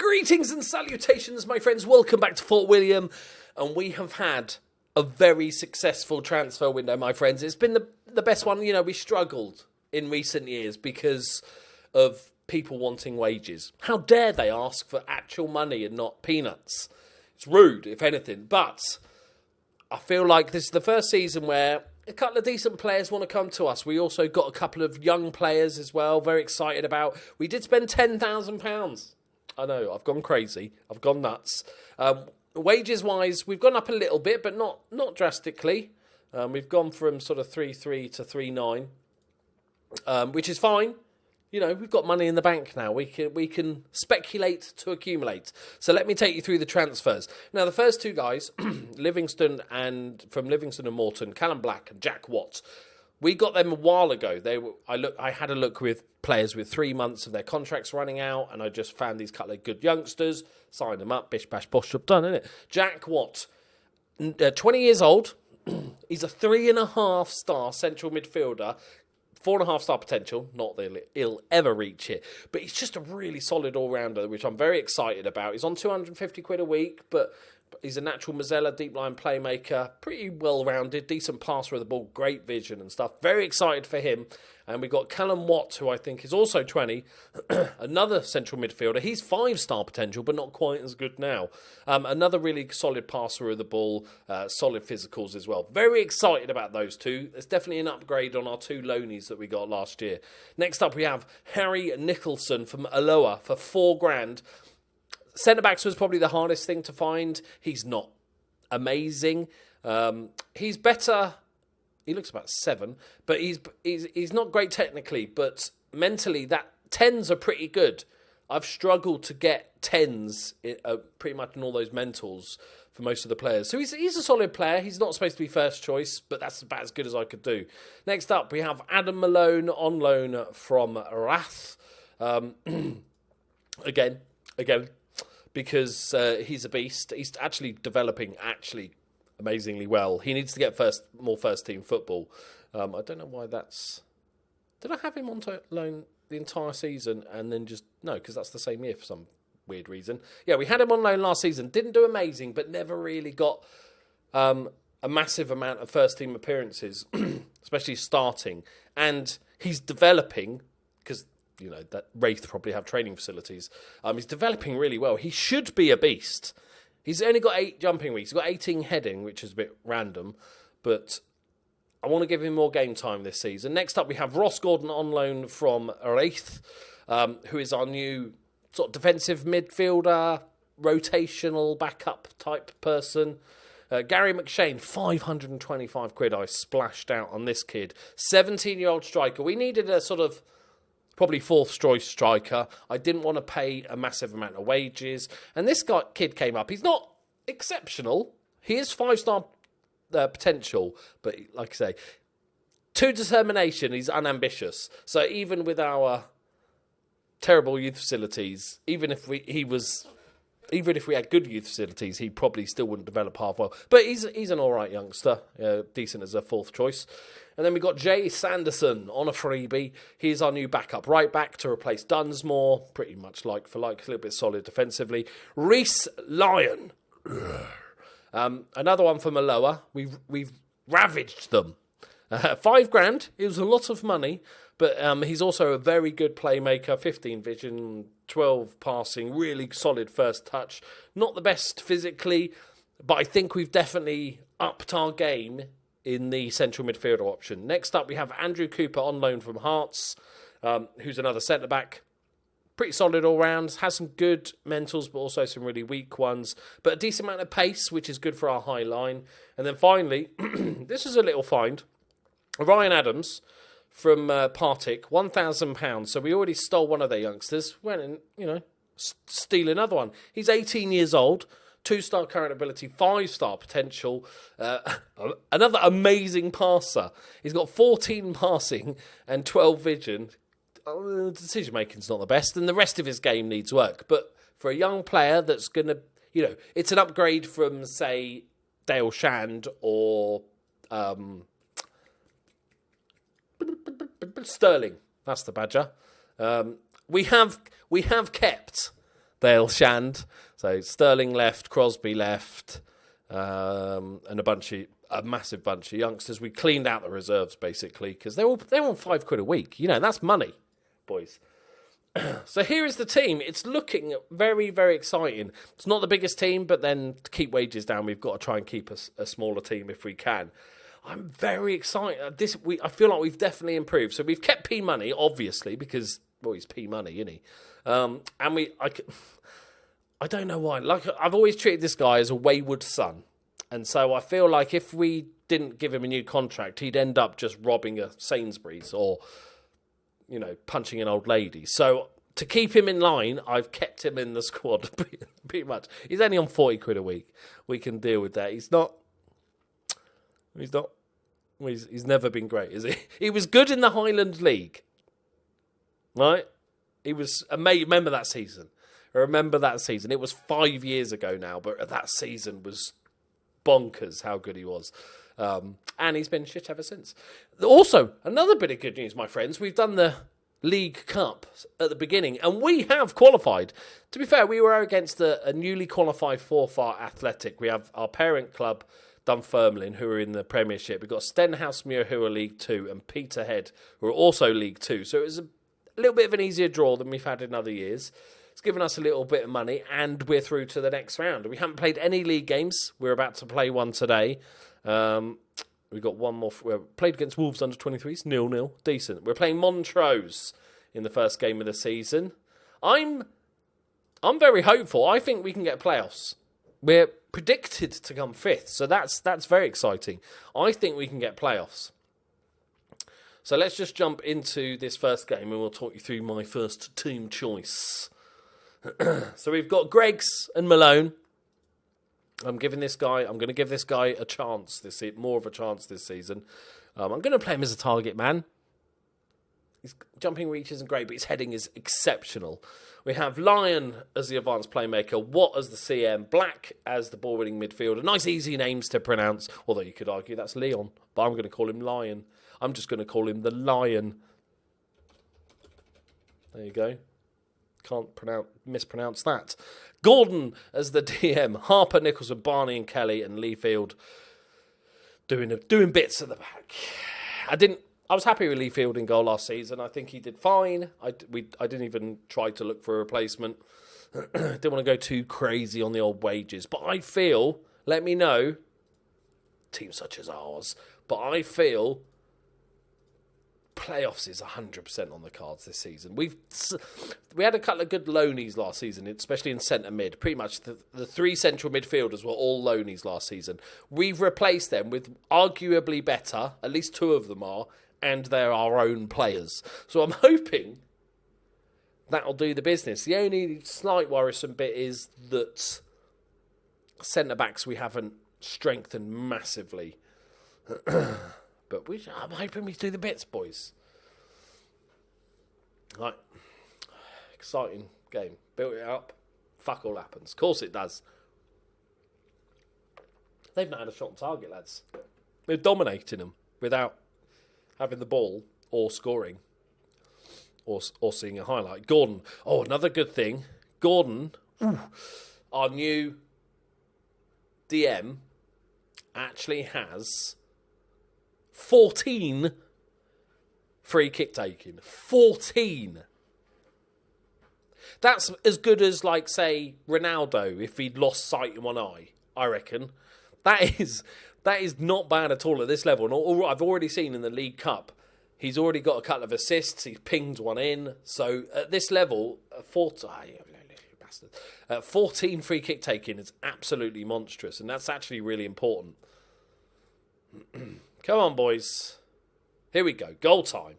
Greetings and salutations, my friends. Welcome back to Fort William. And we have had a very successful transfer window, my friends. It's been the best one. You know, we struggled in recent years because of people wanting wages. How dare they ask for actual money and not peanuts? It's rude, if anything. But I feel like this is the first season where a couple of decent players want to come to us. We also got a couple of young players as well, very excited about. We did spend £10,000. I know, I've gone crazy. I've gone nuts. Wages-wise, we've gone up a little bit, but not drastically. We've gone from sort of 3.3 to 3.9, which is fine. You know, we've got money in the bank now. We can speculate to accumulate. So let me take you through the transfers. Now, the first two guys, Livingston and Morton, Callum Black and Jack Watt, we got them a while ago. I had a look with players with 3 months of their contracts running out, and I just found these couple of good youngsters, signed them up, bish, bash, bosh, job done, innit? Jack Watt, 20 years old. He's a 3.5-star central midfielder. 4.5-star potential, not that he'll ever reach it, but he's just a really solid all-rounder, which I'm very excited about. He's on £250 a week, but he's a natural Mazzella, deep line playmaker, pretty well-rounded, decent passer of the ball, great vision and stuff. Very excited for him. And we've got Callum Watt, who I think is also 20, another central midfielder. He's 5-star potential, but not quite as good now. Another really solid passer of the ball, solid physicals as well. Very excited about those two. There's definitely an upgrade on our two loanies that we got last year. Next up, we have Harry Nicholson from Aloha for £4,000. Centre-backs was probably the hardest thing to find. He's not amazing. He's better. He looks about 7, but he's not great technically, but mentally, that 10s are pretty good. I've struggled to get 10s pretty much in all those mentals for most of the players. So he's a solid player. He's not supposed to be first choice, but that's about as good as I could do. Next up, we have Adam Malone on loan from Rath. Again, because he's a beast. He's actually developing amazingly well. He needs to get more first-team football. I don't know why that's... Did I have him on loan the entire season and then just... No, because that's the same year for some weird reason. Yeah, we had him on loan last season. Didn't do amazing, but never really got a massive amount of first-team appearances, especially starting. And he's developing, because... You know, that Wraith probably have training facilities. He's developing really well. He should be a beast. He's only got 8 jumping weeks. He's got 18 heading, which is a bit random. But I want to give him more game time this season. Next up, we have Ross Gordon on loan from Wraith, who is our new sort of defensive midfielder, rotational backup type person. Gary Mcshane, £525 I splashed out on this kid. 17-year-old striker. We needed a sort of... probably 4th choice striker. I didn't want to pay a massive amount of wages. And this kid came up. He's not exceptional. He is 5-star potential. But like I say, to determination, he's unambitious. So even with our terrible youth facilities, even if we had good youth facilities, he probably still wouldn't develop half well. But he's an all right youngster, decent as a 4th choice. And then we got Jay Sanderson on a freebie. He's our new backup right back to replace Dunsmore, pretty much like for like, a little bit solid defensively. Reece Lyon, another one from Aloha. We've ravaged them. £5,000. It was a lot of money, but he's also a very good playmaker. 15 vision, 12 passing, really solid first touch. Not the best physically, but I think we've definitely upped our game in the central midfielder option. Next up, we have Andrew Cooper on loan from Hearts, who's another centre-back. Pretty solid all-round, has some good mentals, but also some really weak ones. But a decent amount of pace, which is good for our high line. And then finally, this is a little find. Ryan Adams from Partick, £1,000. So we already stole one of their youngsters. Went and, steal another one. He's 18 years old. 2-star current ability, 5-star potential. Another amazing passer. He's got 14 passing and 12 vision. Decision-making's not the best, and the rest of his game needs work. But for a young player that's going to, it's an upgrade from, say, Dale Shand or Sterling. That's the badger. We have kept Dale Shand. So Sterling left, Crosby left, and a massive bunch of youngsters. We cleaned out the reserves basically because they're on £5 a week. That's money, boys. So here is the team. It's looking very, very exciting. It's not the biggest team, but then to keep wages down, we've got to try and keep a smaller team if we can. I'm very excited. I feel like we've definitely improved. So we've kept P Money, obviously, because he's P Money, isn't he? And I don't know why. Like, I've always treated this guy as a wayward son, and so I feel like if we didn't give him a new contract, he'd end up just robbing a Sainsbury's or punching an old lady. So to keep him in line, I've kept him in the squad pretty much. He's only on £40 a week. We can deal with that. He's never been great, is he? He was good in the Highland League, right? He was amazing. Remember that season? It was 5 years ago now, but that season was bonkers how good he was. And he's been shit ever since. Also, another bit of good news, my friends. We've done the League Cup at the beginning, and we have qualified. To be fair, we were against a newly qualified Forfar Athletic. We have our parent club, Dunfermline, who are in the Premiership. We've got Stenhousemuir, who are League 2, and Peterhead, who are also League 2. So it was a little bit of an easier draw than we've had in other years. It's given us a little bit of money, and we're through to the next round. We haven't played any league games. We're about to play one today. We've got one more. We played against Wolves under 23s, 0-0. Decent. We're playing Montrose in the first game of the season. I'm very hopeful. I think we can get playoffs. We're predicted to come fifth, so that's very exciting. I think we can get playoffs. So let's just jump into this first game, and we'll talk you through my first team choice. So we've got Greggs and Malone. I'm going to give this guy a chance more of a chance this season. I'm going to play him as a target man. His jumping reach isn't great, but his heading is exceptional. We have Lion as the advanced playmaker, Watt as the CM, Black as the ball-winning midfielder. Nice, easy names to pronounce, although you could argue that's Leon, but I'm going to call him Lion. I'm just going to call him the Lion. There you go. Can't mispronounce that. Gordon as the DM, Harper, Nicholson, Barney and Kelly, and Leafield doing bits at the back. I was happy with Leafield in goal last season. I think he did fine. I didn't even try to look for a replacement. Didn't want to go too crazy on the old wages. But I feel, let me know, teams such as ours, but I feel playoffs is 100% on the cards this season. We had a couple of good loanies last season, especially in centre mid. Pretty much the three central midfielders were all loanies last season. We've replaced them with arguably better, at least two of them are, and they're our own players. So I'm hoping that'll do the business. The only slight worrisome bit is that centre-backs we haven't strengthened massively. But I'm hoping we do the bits, boys. Right. Exciting game. Built it up. Fuck all happens. Of course it does. They've not had a shot on target, lads. We're dominating them without having the ball or scoring or seeing a highlight. Gordon. Oh, another good thing. Gordon, our new DM, actually has 14 free kick taking. 14. That's as good as, like, say, Ronaldo if he'd lost sight in one eye, I reckon. That is not bad at all at this level. And I've already seen in the League Cup, he's already got a couple of assists. He's pinged one in. So at this level, 14 free kick taking is absolutely monstrous. And that's actually really important. Come on, boys. Here we go. Goal time.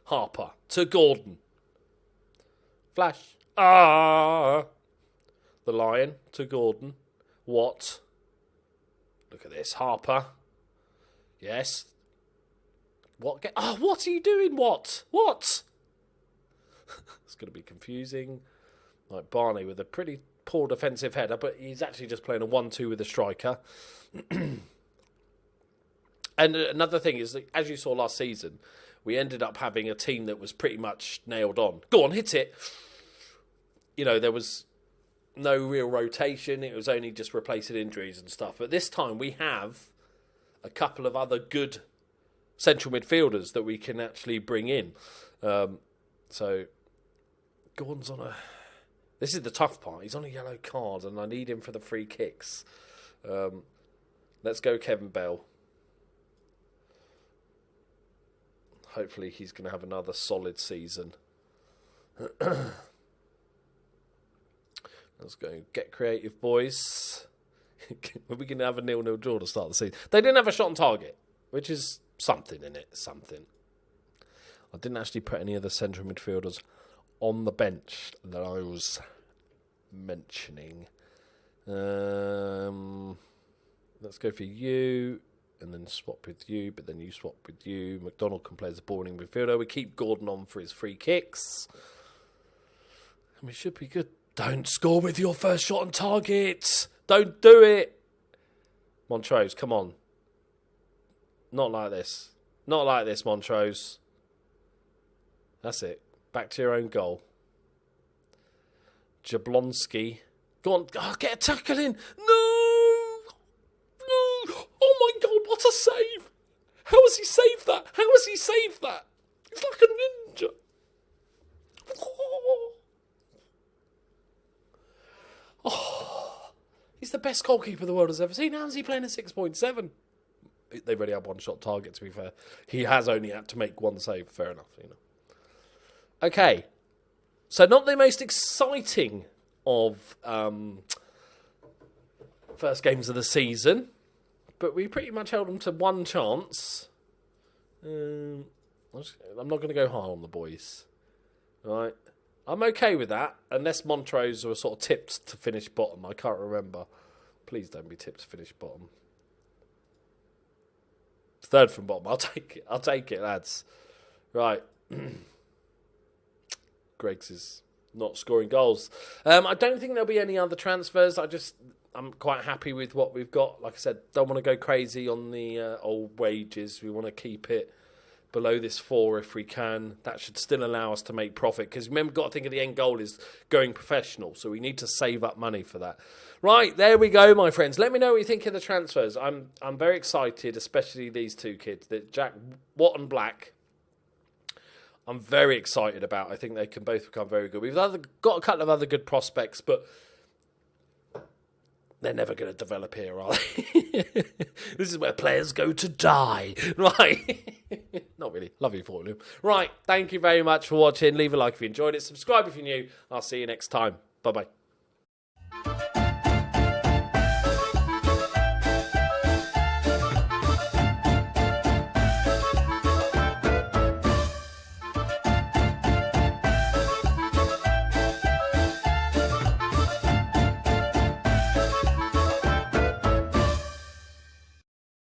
Harper to Gordon. Flash. The Lion to Gordon. Watt. Look at this. Harper. Yes. What? What are you doing, Watt? What? It's going to be confusing. Like Barney with a pretty poor defensive header, but he's actually just playing a 1-2 with a striker. And another thing is, that, as you saw last season, we ended up having a team that was pretty much nailed on. Go on, hit it. You know, there was no real rotation. It was only just replacing injuries and stuff. But this time we have a couple of other good central midfielders that we can actually bring in. So Gordon's on a... This is the tough part. He's on a yellow card and I need him for the free kicks. Let's go Kevin Bell. Hopefully he's going to have another solid season. Let's go get creative, boys. We're going to have a 0-0 draw to start the season. They didn't have a shot on target, which is something in it. Something. I didn't actually put any of the central midfielders on the bench that I was mentioning. Let's go for you, and then swap with you, but then you swap with you. McDonald can play as a boring midfielder. We keep Gordon on for his free kicks. And we should be good. Don't score with your first shot on target. Don't do it. Montrose, come on. Not like this. Not like this, Montrose. That's it. Back to your own goal. Jablonski. Go on. Oh, get a tackle in. No. No. Oh, my God. What a save. How has he saved that? How has he saved that? He's like a ninja. Oh. He's the best goalkeeper the world has ever seen. How's he playing a 6.7? They've already had one shot target, to be fair. He has only had to make one save. Fair enough, you know. Okay. So not the most exciting of first games of the season, but we pretty much held them to one chance. I'm not going to go high on the boys. All right. I'm okay with that, unless Montrose were sort of tipped to finish bottom. I can't remember. Please don't be tipped to finish bottom. Third from bottom. I'll take it. I'll take it, lads. Right. Greggs is not scoring goals. I don't think there'll be any other transfers. I'm quite happy with what we've got. Like I said, don't want to go crazy on the old wages. We want to keep it below this 4 if we can. That should still allow us to make profit. Because remember, we've got to think of the end goal is going professional. So we need to save up money for that. Right, there we go, my friends. Let me know what you think of the transfers. I'm very excited, especially these two kids, that Jack Watt and Black. I'm very excited about. I think they can both become very good. We've got a couple of other good prospects, but they're never going to develop here, are they? This is where players go to die. Right. Not really. Love you for them. Right. Thank you very much for watching. Leave a like if you enjoyed it. Subscribe if you're new. I'll see you next time. Bye-bye.